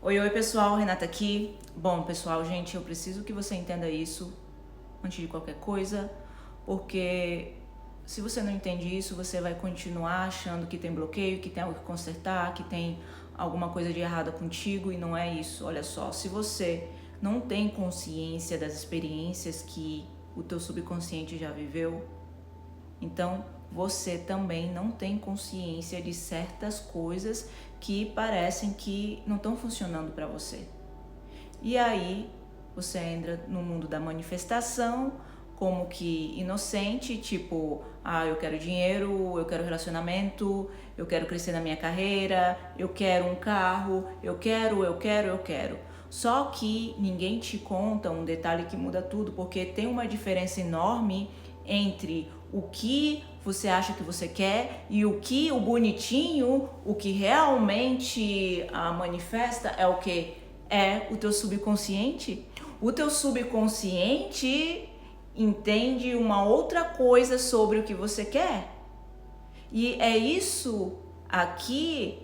Oi, pessoal, Renata aqui. Bom, pessoal, gente, eu preciso que você entenda isso antes de qualquer coisa, porque se você não entende isso, você vai continuar achando que tem bloqueio, que tem algo que consertar, que tem alguma coisa de errada contigo, e não é isso. Olha só, se você não tem consciência das experiências que o teu subconsciente já viveu, então você também não tem consciência de certas coisas que parecem que não estão funcionando para você. E aí você entra no mundo da manifestação como que inocente, tipo, eu quero dinheiro, eu quero relacionamento, eu quero crescer na minha carreira, eu quero um carro, eu quero. Só que ninguém te conta um detalhe que muda tudo, porque tem uma diferença enorme entre o que você acha que você quer e o que o bonitinho, o que realmente manifesta é o que? É o teu subconsciente. O teu subconsciente entende uma outra coisa sobre o que você quer. E é isso aqui.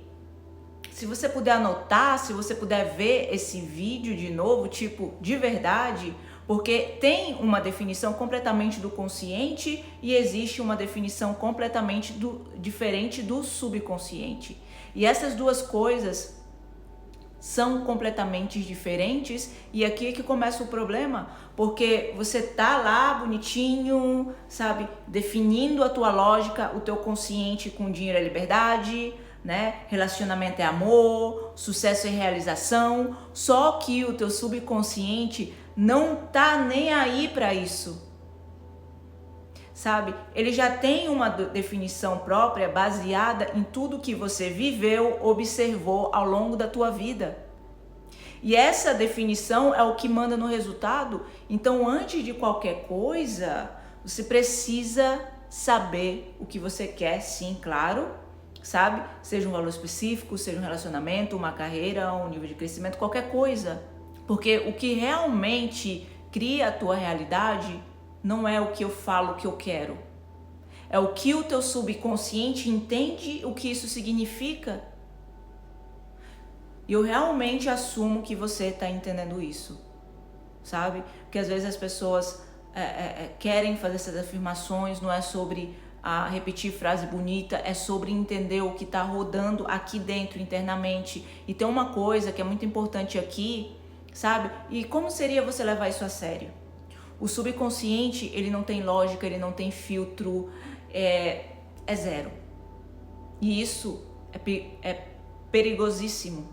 Se você puder anotar, se você puder ver esse vídeo de novo, tipo, de verdade, porque tem uma definição completamente do consciente e existe uma definição completamente diferente do subconsciente. E essas duas coisas são completamente diferentes, e aqui é que começa o problema, porque você tá lá bonitinho, sabe, definindo a tua lógica, o teu consciente com dinheiro é liberdade, né? Relacionamento é amor, sucesso é realização, só que o teu subconsciente não tá nem aí para isso. Sabe? Ele já tem uma definição própria baseada em tudo que você viveu, observou ao longo da tua vida. E essa definição é o que manda no resultado. Então, antes de qualquer coisa, você precisa saber o que você quer, sim, claro, sabe? Seja um valor específico, seja um relacionamento, uma carreira, um nível de crescimento, qualquer coisa. Porque o que realmente cria a tua realidade não é o que eu falo que eu quero. É o que o teu subconsciente entende o que isso significa. E eu realmente assumo que você está entendendo isso, sabe? Porque às vezes as pessoas querem fazer essas afirmações, não é sobre repetir frase bonita, é sobre entender o que está rodando aqui dentro, internamente. E tem uma coisa que é muito importante aqui, sabe? E como seria você levar isso a sério? O subconsciente, ele não tem lógica, ele não tem filtro, é zero. E isso é perigosíssimo,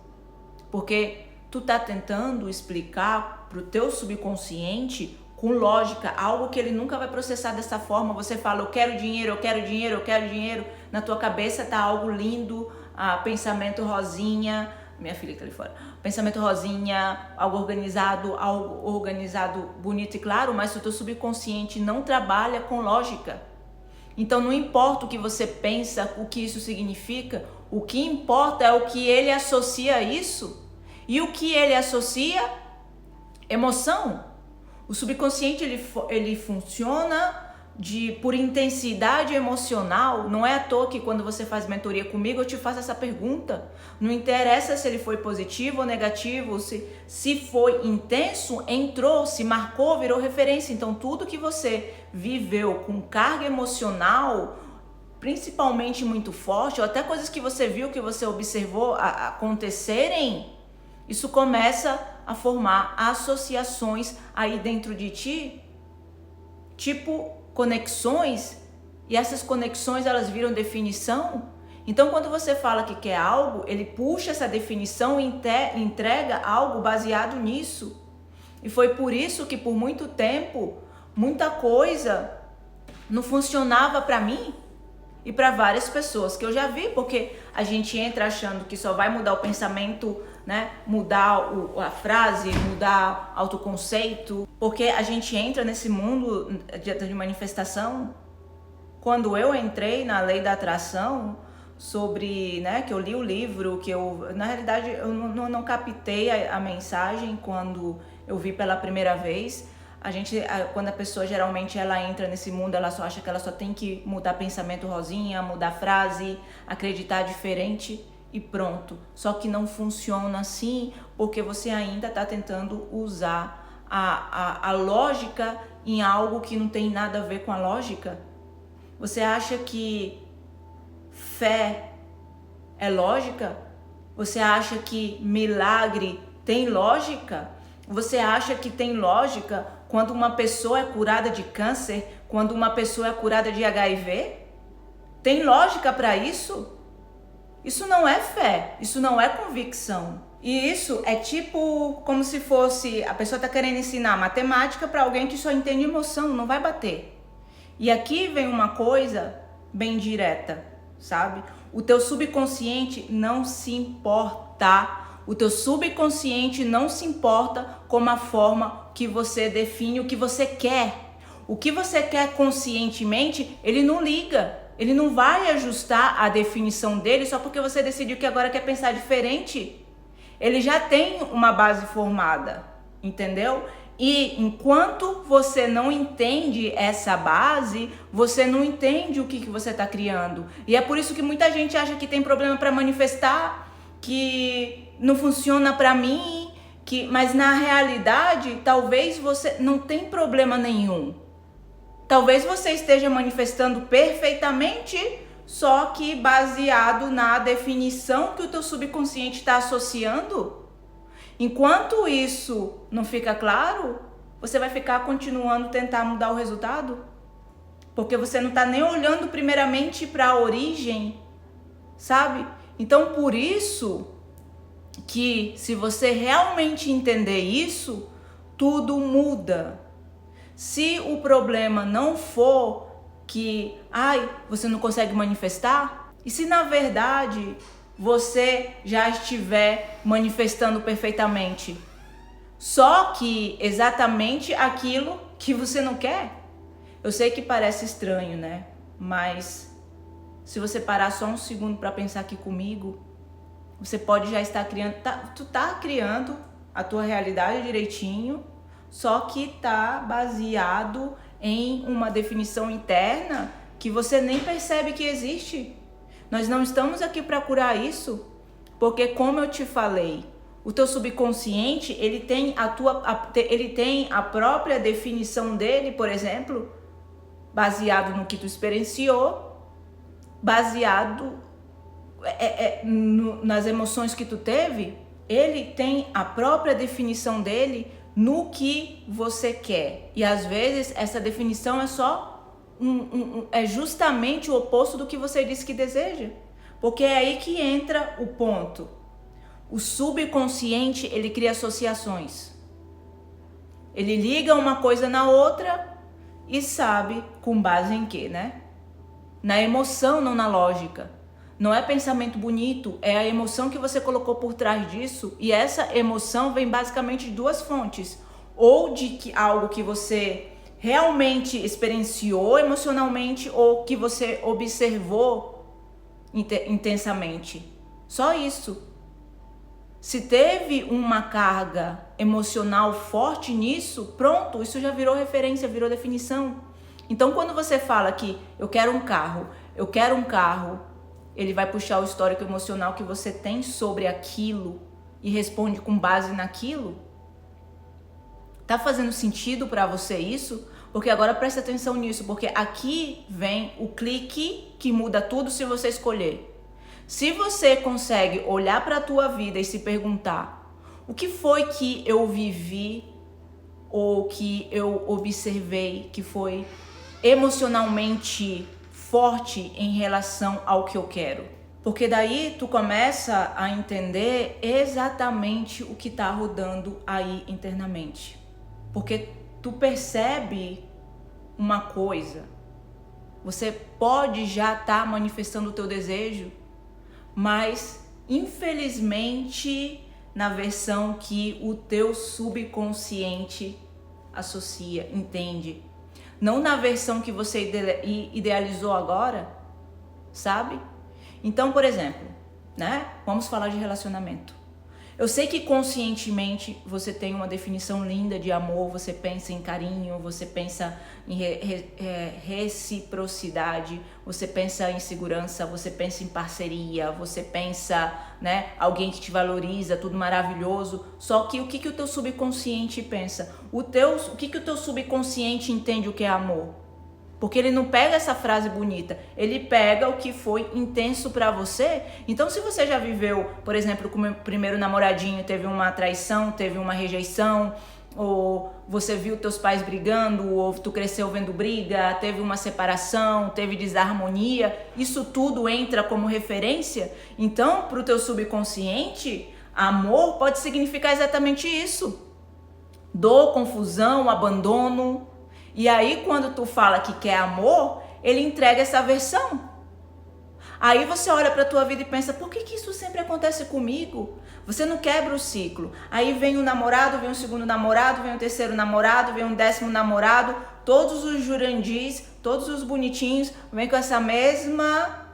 porque tu tá tentando explicar pro teu subconsciente com lógica algo que ele nunca vai processar dessa forma. Você fala, eu quero dinheiro, eu quero dinheiro, eu quero dinheiro. Na tua cabeça tá algo lindo, pensamento rosinha, minha filha que tá ali fora, pensamento rosinha, algo organizado, bonito e claro, mas o teu subconsciente não trabalha com lógica. Então não importa o que você pensa, o que isso significa, o que importa é o que ele associa a isso. E o que ele associa? Emoção. O subconsciente ele funciona por intensidade emocional. Não é à toa que quando você faz mentoria comigo eu te faço essa pergunta. Não interessa se ele foi positivo ou negativo, se foi intenso, entrou, se marcou, virou referência. Então tudo que você viveu com carga emocional, principalmente muito forte, ou até coisas que você viu, que você observou acontecerem, isso começa a formar associações aí dentro de ti, tipo conexões, e essas conexões elas viram definição. Então quando você fala que quer algo, ele puxa essa definição e entrega algo baseado nisso. E foi por isso que por muito tempo, muita coisa não funcionava para mim e para várias pessoas que eu já vi, porque a gente entra achando que só vai mudar o pensamento, né? Mudar a frase, mudar autoconceito, porque a gente entra nesse mundo de manifestação. Quando eu entrei na lei da atração, sobre, né, que eu li o livro, que eu, na realidade, eu não captei a mensagem quando eu vi pela primeira vez. Quando a pessoa geralmente ela entra nesse mundo, ela só acha que ela só tem que mudar pensamento rosinha, mudar frase, acreditar diferente. e pronto. Só que não funciona assim porque você ainda está tentando usar a lógica em algo que não tem nada a ver com a lógica. Você acha que fé é lógica? Você acha que milagre tem lógica? Você acha que tem lógica quando uma pessoa é curada de câncer, quando uma pessoa é curada de HIV? Tem lógica para isso? Isso não é fé, isso não é convicção. E isso é tipo como se fosse a pessoa tá querendo ensinar matemática para alguém que só entende emoção, não vai bater. E aqui vem uma coisa bem direta, sabe? O teu subconsciente não se importa. O teu subconsciente não se importa com a forma que você define o que você quer. O que você quer conscientemente, ele não liga. Ele não vai ajustar a definição dele só porque você decidiu que agora quer pensar diferente. Ele já tem uma base formada, entendeu? E enquanto você não entende essa base, você não entende o que você está criando. E é por isso que muita gente acha que tem problema para manifestar, que não funciona para mim, mas na realidade, talvez você não tem problema nenhum. Talvez você esteja manifestando perfeitamente, só que baseado na definição que o teu subconsciente está associando. Enquanto isso não fica claro, você vai ficar continuando tentar mudar o resultado, porque você não está nem olhando primeiramente para a origem, sabe? Então, por isso que se você realmente entender isso, tudo muda. Se o problema não for que, você não consegue manifestar, e se na verdade você já estiver manifestando perfeitamente, só que exatamente aquilo que você não quer? Eu sei que parece estranho, né? Mas se você parar só um segundo para pensar aqui comigo, você pode já estar criando, tu tá criando a tua realidade direitinho, só que tá baseado em uma definição interna que você nem percebe que existe. Nós não estamos aqui para curar isso, porque como eu te falei, o teu subconsciente, ele tem a própria definição dele, por exemplo, baseado no que tu experienciou, baseado nas emoções que tu teve. Ele tem a própria definição dele no que você quer. E às vezes essa definição é só é justamente o oposto do que você disse que deseja. Porque é aí que entra o ponto. O subconsciente, ele cria associações. Ele liga uma coisa na outra e sabe com base em quê, né? Na emoção, não na lógica. Não é pensamento bonito, é a emoção que você colocou por trás disso. E essa emoção vem basicamente de duas fontes. Ou de algo que você realmente experienciou emocionalmente, ou que você observou intensamente. Só isso. Se teve uma carga emocional forte nisso, pronto, isso já virou referência, virou definição. Então, quando você fala que eu quero um carro, ele vai puxar o histórico emocional que você tem sobre aquilo e responde com base naquilo. Tá fazendo sentido para você isso? Porque agora presta atenção nisso, porque aqui vem o clique que muda tudo se você escolher. Se você consegue olhar para a tua vida e se perguntar: o que foi que eu vivi ou que eu observei que foi emocionalmente forte em relação ao que eu quero? Porque daí tu começa a entender exatamente o que está rodando aí internamente. Porque tu percebe uma coisa, você pode já estar manifestando o teu desejo, mas infelizmente na versão que o teu subconsciente associa, entende? Não na versão que você idealizou agora, sabe? Então, por exemplo, né? Vamos falar de relacionamento. Eu sei que conscientemente você tem uma definição linda de amor, você pensa em carinho, você pensa em reciprocidade, você pensa em segurança, você pensa em parceria, você pensa, né, alguém que te valoriza, tudo maravilhoso. Só que o que o teu subconsciente pensa? O que o teu subconsciente entende o que é amor? Porque ele não pega essa frase bonita, ele pega o que foi intenso pra você. Então, se você já viveu, por exemplo, com o meu primeiro namoradinho, teve uma traição, teve uma rejeição, ou você viu teus pais brigando, ou tu cresceu vendo briga, teve uma separação, teve desarmonia, isso tudo entra como referência. Então, pro teu subconsciente, amor pode significar exatamente isso: dor, confusão, abandono. E aí, quando tu fala que quer amor, ele entrega essa versão. Aí você olha pra tua vida e pensa, por que isso sempre acontece comigo? Você não quebra o ciclo. Aí vem um namorado, vem um segundo namorado, vem um terceiro namorado, vem um 10º namorado, todos os Jurandis, todos os bonitinhos, vem com essa mesma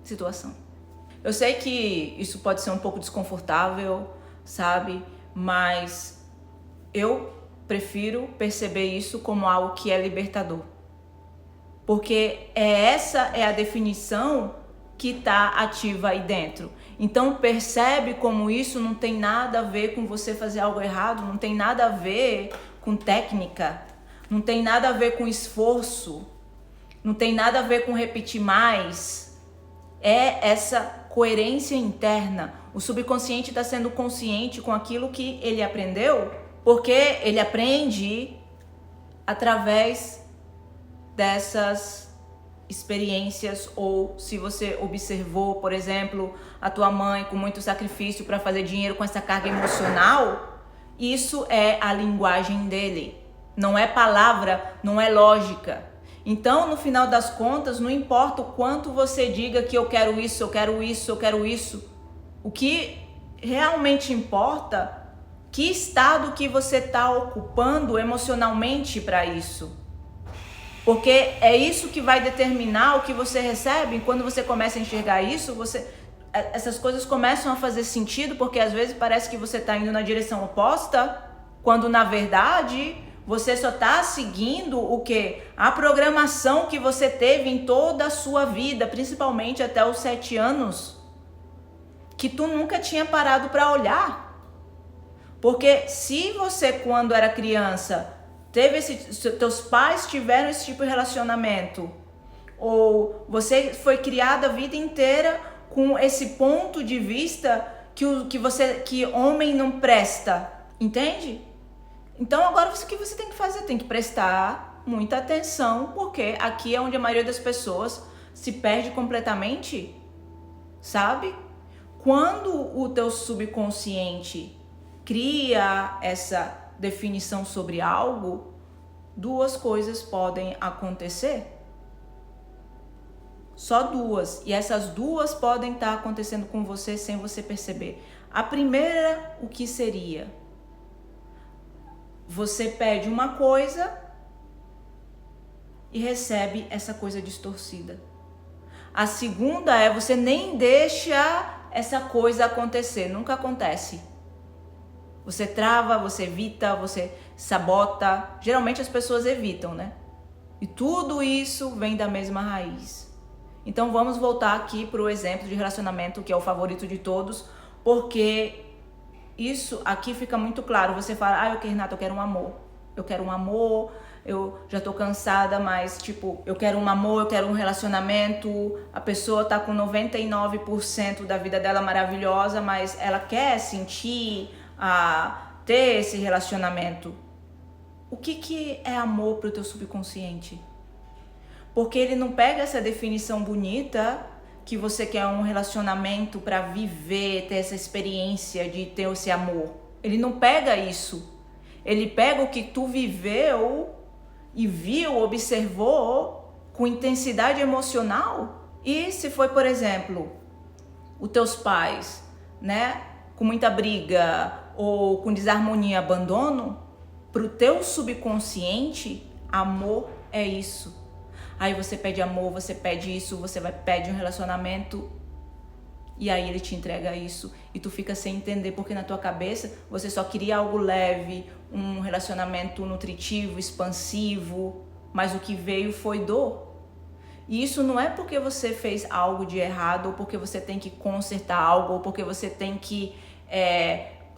situação. Eu sei que isso pode ser um pouco desconfortável, sabe? Mas eu prefiro perceber isso como algo que é libertador. Porque essa é a definição que está ativa aí dentro. Então percebe como isso não tem nada a ver com você fazer algo errado, não tem nada a ver com técnica, não tem nada a ver com esforço, não tem nada a ver com repetir mais. É essa coerência interna. O subconsciente está sendo consciente com aquilo que ele aprendeu, porque ele aprende através dessas experiências. Ou se você observou, por exemplo, a tua mãe com muito sacrifício para fazer dinheiro com essa carga emocional, isso é a linguagem dele. Não é palavra, não é lógica. Então, no final das contas, não importa o quanto você diga que eu quero isso, eu quero isso, eu quero isso. O que realmente importa, que estado que você está ocupando emocionalmente para isso. Porque é isso que vai determinar o que você recebe. E quando você começa a enxergar isso, essas coisas começam a fazer sentido, porque às vezes parece que você está indo na direção oposta, quando na verdade você só está seguindo o quê? A programação que você teve em toda a sua vida, principalmente até os 7 anos, que tu nunca tinha parado para olhar. Porque se você, quando era criança, teus pais tiveram esse tipo de relacionamento, ou você foi criada a vida inteira com esse ponto de vista que homem não presta, entende? Então agora o que você tem que fazer? Tem que prestar muita atenção, porque aqui é onde a maioria das pessoas se perde completamente, sabe? Quando o teu subconsciente cria essa definição sobre algo, 2 coisas podem acontecer. Só 2. E essas 2 podem estar acontecendo com você sem você perceber. A primeira, o que seria? Você pede uma coisa e recebe essa coisa distorcida. A segunda é você nem deixa essa coisa acontecer. Nunca acontece. Você trava, você evita, você sabota. Geralmente as pessoas evitam, né? E tudo isso vem da mesma raiz. Então vamos voltar aqui para o exemplo de relacionamento, que é o favorito de todos, porque isso aqui fica muito claro. Você fala, Renata, eu quero um amor. Eu quero um amor, eu já tô cansada, mas tipo, eu quero um amor, eu quero um relacionamento. A pessoa tá com 99% da vida dela maravilhosa, mas ela quer sentir, ter esse relacionamento. O que é amor pro teu subconsciente? Porque ele não pega essa definição bonita que você quer um relacionamento para viver, ter essa experiência de ter esse amor. Ele não pega isso. Ele pega o que tu viveu e viu, observou com intensidade emocional. E se foi, por exemplo, os teus pais, né, com muita briga ou com desarmonia, abandono, pro teu subconsciente, amor é isso. Aí você pede amor, você pede isso, você pede um relacionamento E aí ele te entrega isso e tu fica sem entender, porque na tua cabeça você só queria algo leve, um relacionamento nutritivo, expansivo, mas o que veio foi dor. E isso não é porque você fez algo de errado, ou porque você tem que consertar algo, ou porque você tem que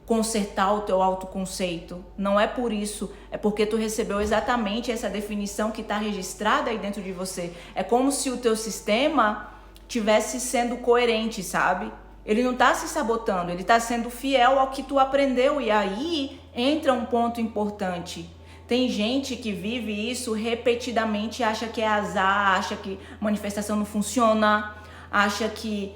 consertar o teu autoconceito. Não é por isso, é porque tu recebeu exatamente essa definição que está registrada aí dentro de você. É como se o teu sistema tivesse sendo coerente, sabe? Ele não tá se sabotando, ele tá sendo fiel ao que tu aprendeu. E aí entra um ponto importante. Tem gente que vive isso repetidamente, acha que é azar, acha que manifestação não funciona, acha que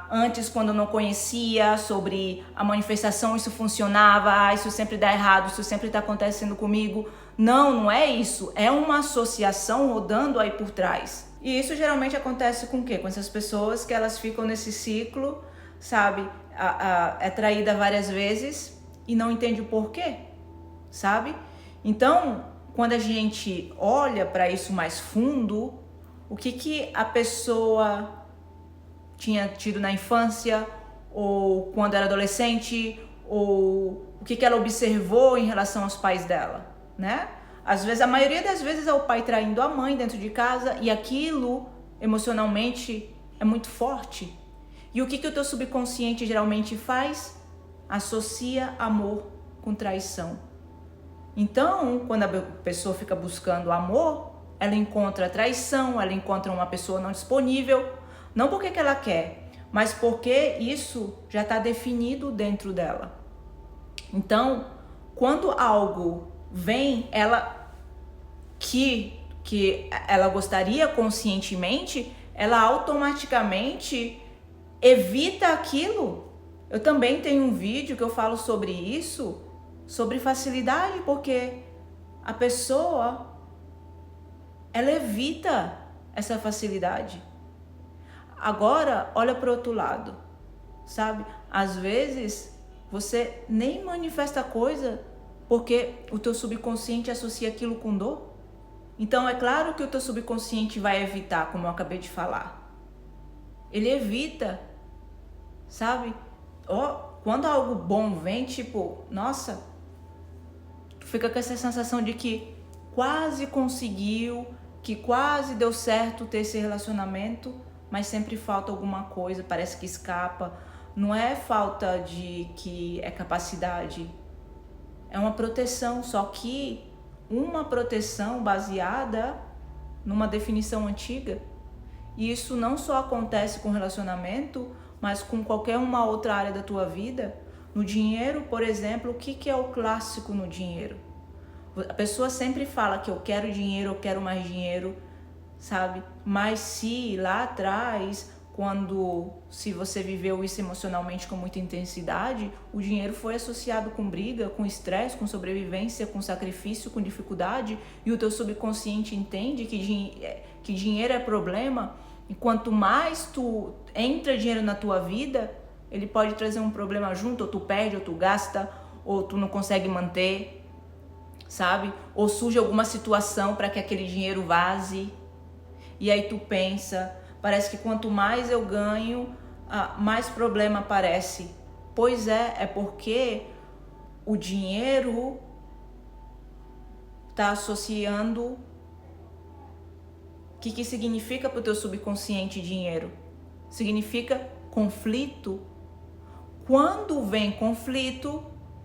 antes, quando não conhecia sobre a manifestação, isso funcionava, isso sempre dá errado, isso sempre tá acontecendo comigo. Não é isso, é uma associação rodando aí por trás. E isso geralmente acontece com o quê? Com essas pessoas que elas ficam nesse ciclo, sabe? É traída várias vezes e não entende o porquê, sabe? Então, quando a gente olha para isso mais fundo, o que a pessoa tinha tido na infância, ou quando era adolescente, ou o que ela observou em relação aos pais dela, né? Às vezes, a maioria das vezes é o pai traindo a mãe dentro de casa e aquilo emocionalmente é muito forte. E o que o teu subconsciente geralmente faz? Associa amor com traição. Então, quando a pessoa fica buscando amor, ela encontra traição, ela encontra uma pessoa não disponível, não porque que ela quer, mas porque isso já está definido dentro dela. Então, quando algo vem, que ela gostaria conscientemente, ela automaticamente evita aquilo. Eu também tenho um vídeo que eu falo sobre isso, sobre facilidade, porque a pessoa, ela evita essa facilidade. Agora, olha para o outro lado, sabe? Às vezes, você nem manifesta coisa porque o teu subconsciente associa aquilo com dor. Então, é claro que o teu subconsciente vai evitar, como eu acabei de falar. Ele evita, sabe? Quando algo bom vem, tipo, nossa, tu fica com essa sensação de que quase conseguiu, que quase deu certo ter esse relacionamento, mas sempre falta alguma coisa, parece que escapa. Não é falta de que é capacidade, é uma proteção, só que uma proteção baseada numa definição antiga. E isso não só acontece com relacionamento, mas com qualquer uma outra área da tua vida. No dinheiro, por exemplo, o que é o clássico no dinheiro? A pessoa sempre fala que eu quero dinheiro, eu quero mais dinheiro, sabe? Mas se lá atrás, se você viveu isso emocionalmente com muita intensidade, o dinheiro foi associado com briga, com estresse, com sobrevivência, com sacrifício, com dificuldade, e o teu subconsciente entende que dinheiro é problema, e quanto mais tu entra dinheiro na tua vida, ele pode trazer um problema junto, ou tu perde, ou tu gasta, ou tu não consegue manter, sabe? Ou surge alguma situação para que aquele dinheiro vaze, e aí tu pensa, parece que quanto mais eu ganho, mais problema aparece. Pois é porque o dinheiro está associando. O que significa para o teu subconsciente dinheiro? Significa conflito. Quando vem conflito,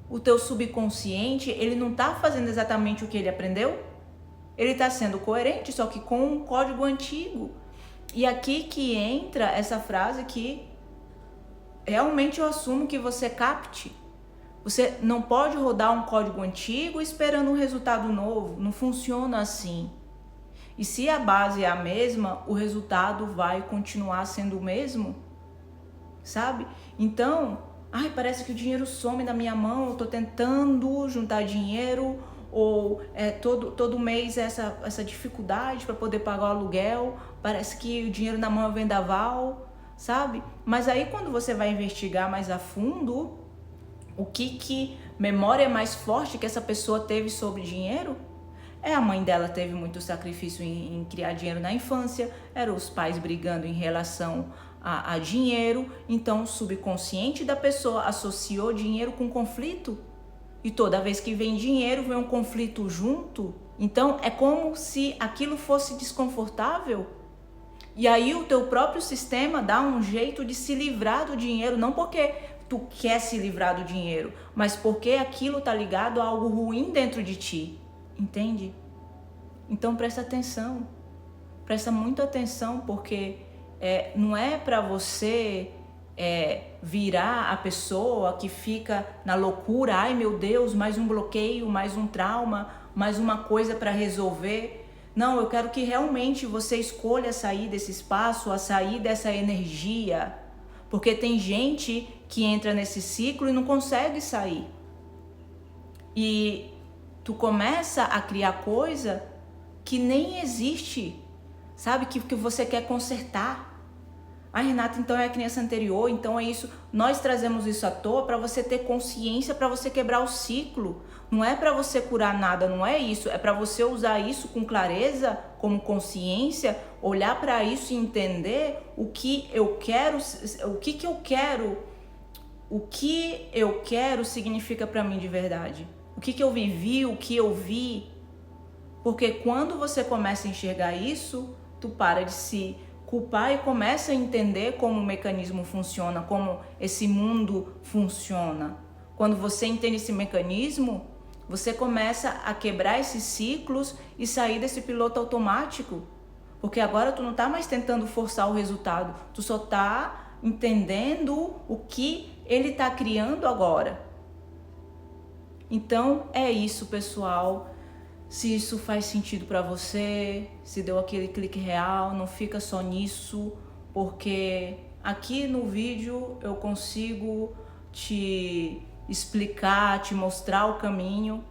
o teu subconsciente, ele não está fazendo exatamente o que ele aprendeu. Ele está sendo coerente, só que com um código antigo. E aqui que entra essa frase que realmente eu assumo que você capte. Você não pode rodar um código antigo esperando um resultado novo. Não funciona assim. E se a base é a mesma, o resultado vai continuar sendo o mesmo, sabe? Então, parece que o dinheiro some da minha mão, eu tô tentando juntar dinheiro, ou todo mês essa dificuldade para poder pagar o aluguel, parece que o dinheiro na mão é um vendaval, sabe? Mas aí quando você vai investigar mais a fundo, o que memória mais forte que essa pessoa teve sobre dinheiro? A mãe dela teve muito sacrifício em criar dinheiro na infância, eram os pais brigando em relação a dinheiro, então o subconsciente da pessoa associou dinheiro com conflito. E toda vez que vem dinheiro, vem um conflito junto. Então é como se aquilo fosse desconfortável. E aí o teu próprio sistema dá um jeito de se livrar do dinheiro, não porque tu quer se livrar do dinheiro, mas porque aquilo tá ligado a algo ruim dentro de ti. Entende? Então presta atenção. Presta muita atenção, porque não é para você virar a pessoa que fica na loucura. Ai meu Deus, mais um bloqueio, mais um trauma, mais uma coisa para resolver. Não, eu quero que realmente você escolha sair desse espaço, a sair dessa energia. Porque tem gente que entra nesse ciclo e não consegue sair. E tu começa a criar coisa que nem existe, sabe? Que você quer consertar. Ah, Renata, então é a criança anterior, então é isso. Nós trazemos isso à toa para você ter consciência, para você quebrar o ciclo. Não é para você curar nada, não é isso. É para você usar isso com clareza, como consciência, olhar para isso e entender o que eu quero, o que eu quero significa para mim de verdade. O que eu vivi, o que eu vi. Porque quando você começa a enxergar isso, tu para de se culpar e começa a entender como o mecanismo funciona, como esse mundo funciona. Quando você entende esse mecanismo, você começa a quebrar esses ciclos e sair desse piloto automático. Porque agora tu não tá mais tentando forçar o resultado, tu só tá entendendo o que ele tá criando agora. Então é isso, pessoal. Se isso faz sentido para você, se deu aquele clique real, não fica só nisso, porque aqui no vídeo eu consigo te explicar, te mostrar o caminho,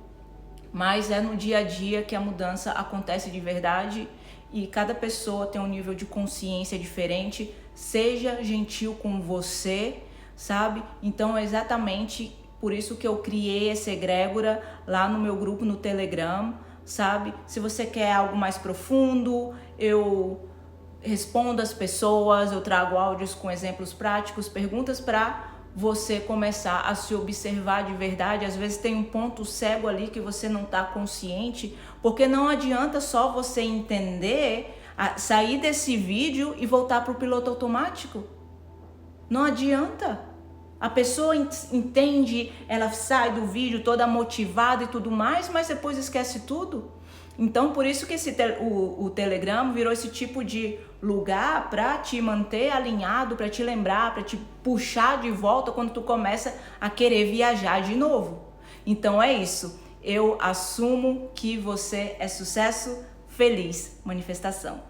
mas é no dia a dia que a mudança acontece de verdade e cada pessoa tem um nível de consciência diferente. Seja gentil com você, sabe? Então é exatamente por isso que eu criei essa egrégora lá no meu grupo no Telegram, sabe? Se você quer algo mais profundo, eu respondo as pessoas, eu trago áudios com exemplos práticos, perguntas para você começar a se observar de verdade. Às vezes tem um ponto cego ali que você não está consciente, porque não adianta só você entender, sair desse vídeo e voltar para o piloto automático. Não adianta. A pessoa entende, ela sai do vídeo toda motivada e tudo mais, mas depois esquece tudo. Então, por isso que o Telegram virou esse tipo de lugar para te manter alinhado, para te lembrar, para te puxar de volta quando tu começa a querer viajar de novo. Então é isso. Eu assumo que você é sucesso. Feliz manifestação.